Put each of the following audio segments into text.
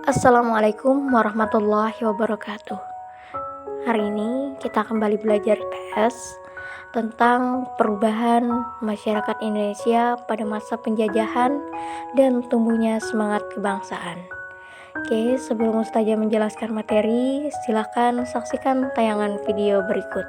Assalamualaikum warahmatullahi wabarakatuh. Hari ini kita kembali belajar tes tentang perubahan masyarakat Indonesia pada masa penjajahan dan tumbuhnya semangat kebangsaan. Oke, sebelum Ustazah menjelaskan materi, silakan saksikan tayangan video berikut.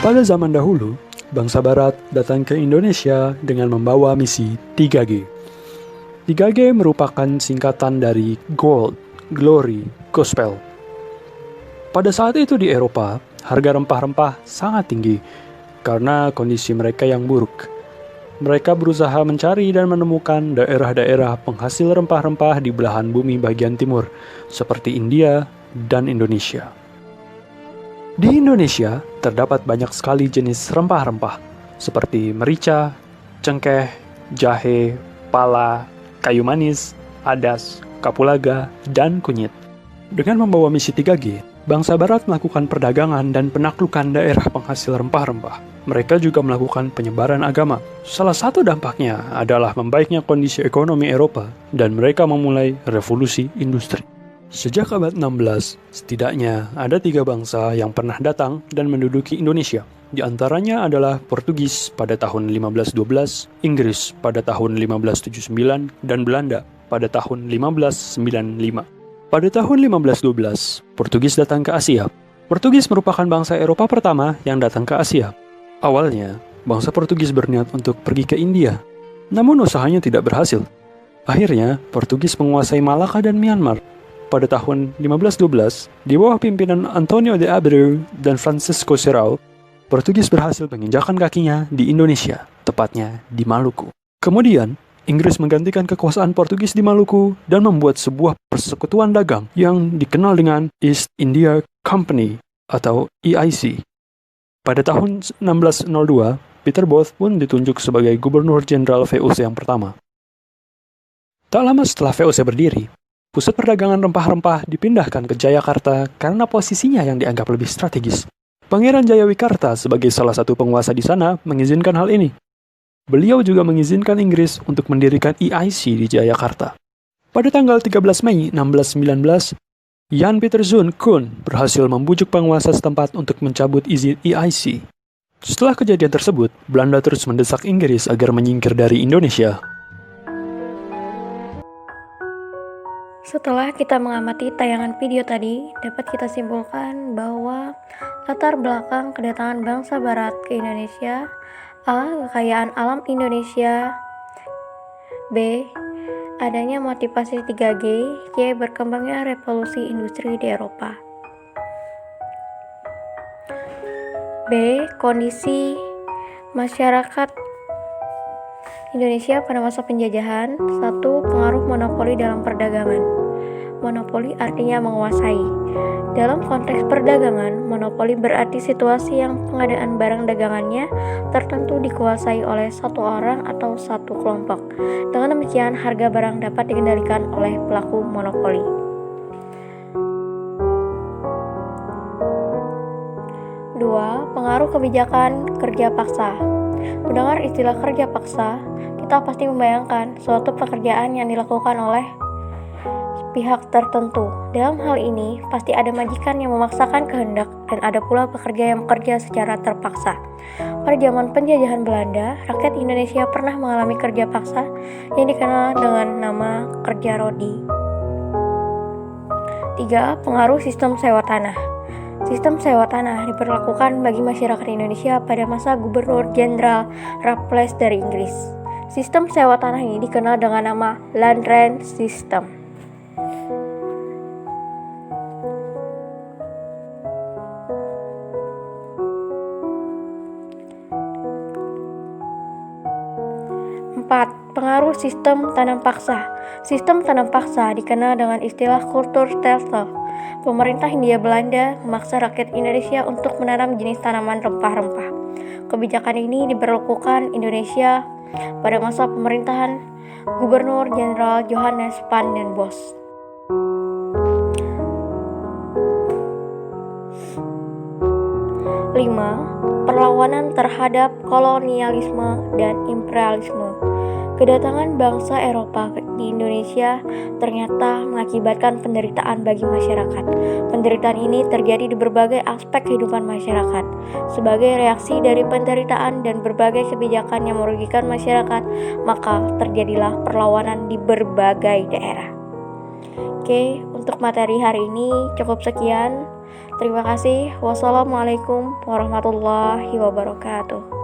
Pada zaman dahulu, bangsa Barat datang ke Indonesia dengan membawa misi 3G. 3G merupakan singkatan dari Gold, Glory, Gospel. Pada saat itu di Eropa, harga rempah-rempah sangat tinggi karena kondisi mereka yang buruk. Mereka berusaha mencari dan menemukan daerah-daerah penghasil rempah-rempah di belahan bumi bagian timur, seperti India dan Indonesia. Di Indonesia, terdapat banyak sekali jenis rempah-rempah, seperti merica, cengkeh, jahe, pala, kayu manis, adas, kapulaga, dan kunyit. Dengan membawa misi 3G, bangsa Barat melakukan perdagangan dan penaklukan daerah penghasil rempah-rempah. Mereka juga melakukan penyebaran agama. Salah satu dampaknya adalah membaiknya kondisi ekonomi Eropa, dan mereka memulai revolusi industri. Sejak abad 16, setidaknya ada 3 bangsa yang pernah datang dan menduduki Indonesia. Di antaranya adalah Portugis pada tahun 1512, Inggris pada tahun 1579, dan Belanda pada tahun 1595. Pada tahun 1512, Portugis datang ke Asia. Portugis merupakan bangsa Eropa pertama yang datang ke Asia. Awalnya, bangsa Portugis berniat untuk pergi ke India, namun usahanya tidak berhasil. Akhirnya, Portugis menguasai Malaka dan Myanmar. Pada tahun 1512, di bawah pimpinan Antonio de Abreu dan Francisco Serrao, Portugis berhasil menginjakkan kakinya di Indonesia, tepatnya di Maluku. Kemudian, Inggris menggantikan kekuasaan Portugis di Maluku dan membuat sebuah persekutuan dagang yang dikenal dengan East India Company atau EIC. Pada tahun 1602, Peter Booth pun ditunjuk sebagai Gubernur Jenderal VOC yang pertama. Tak lama setelah VOC berdiri, pusat perdagangan rempah-rempah dipindahkan ke Jayakarta karena posisinya yang dianggap lebih strategis. Pangeran Jayawikarta sebagai salah satu penguasa di sana mengizinkan hal ini. Beliau juga mengizinkan Inggris untuk mendirikan EIC di Jayakarta. Pada tanggal 13 Mei 1619, Jan Pieter Zoon Koen berhasil membujuk penguasa setempat untuk mencabut izin EIC. Setelah kejadian tersebut, Belanda terus mendesak Inggris agar menyingkir dari Indonesia. Setelah kita mengamati tayangan video tadi, dapat kita simpulkan bahwa latar belakang kedatangan bangsa Barat ke Indonesia: A. Kekayaan alam Indonesia, B. Adanya motivasi 3G, C. Berkembangnya revolusi industri di Eropa. B. Kondisi masyarakat Indonesia pada masa penjajahan. 1. Pengaruh monopoli dalam perdagangan. Monopoli artinya menguasai. Dalam konteks perdagangan, monopoli berarti situasi yang pengadaan barang dagangannya tertentu dikuasai oleh satu orang atau satu kelompok. Dengan demikian, harga barang dapat dikendalikan oleh pelaku monopoli. Dua, pengaruh kebijakan kerja paksa. Mendengar istilah kerja paksa, kita pasti membayangkan suatu pekerjaan yang dilakukan oleh pihak tertentu. Dalam hal ini, pasti ada majikan yang memaksakan kehendak dan ada pula pekerja yang bekerja secara terpaksa. Pada zaman penjajahan Belanda, rakyat Indonesia pernah mengalami kerja paksa yang dikenal dengan nama kerja rodi. 3. Pengaruh sistem sewa tanah. Sistem sewa tanah diberlakukan bagi masyarakat Indonesia pada masa Gubernur Jenderal Raffles dari Inggris. Sistem sewa tanah ini dikenal dengan nama Land Rent System. Pengaruh sistem tanam paksa. Sistem tanam paksa dikenal dengan istilah Kulturstelsel. Pemerintah Hindia Belanda memaksa rakyat Indonesia untuk menanam jenis tanaman rempah-rempah. Kebijakan ini diberlakukan Indonesia pada masa pemerintahan Gubernur Jenderal Johannes van den Bosch. 5. kelima, perlawanan terhadap kolonialisme dan imperialisme. Kedatangan bangsa Eropa di Indonesia ternyata mengakibatkan penderitaan bagi masyarakat. Penderitaan ini terjadi di berbagai aspek kehidupan masyarakat. Sebagai reaksi dari penderitaan dan berbagai kebijakan yang merugikan masyarakat, maka terjadilah perlawanan di berbagai daerah. Oke, untuk materi hari ini cukup sekian. Terima kasih. Wassalamualaikum warahmatullahi wabarakatuh.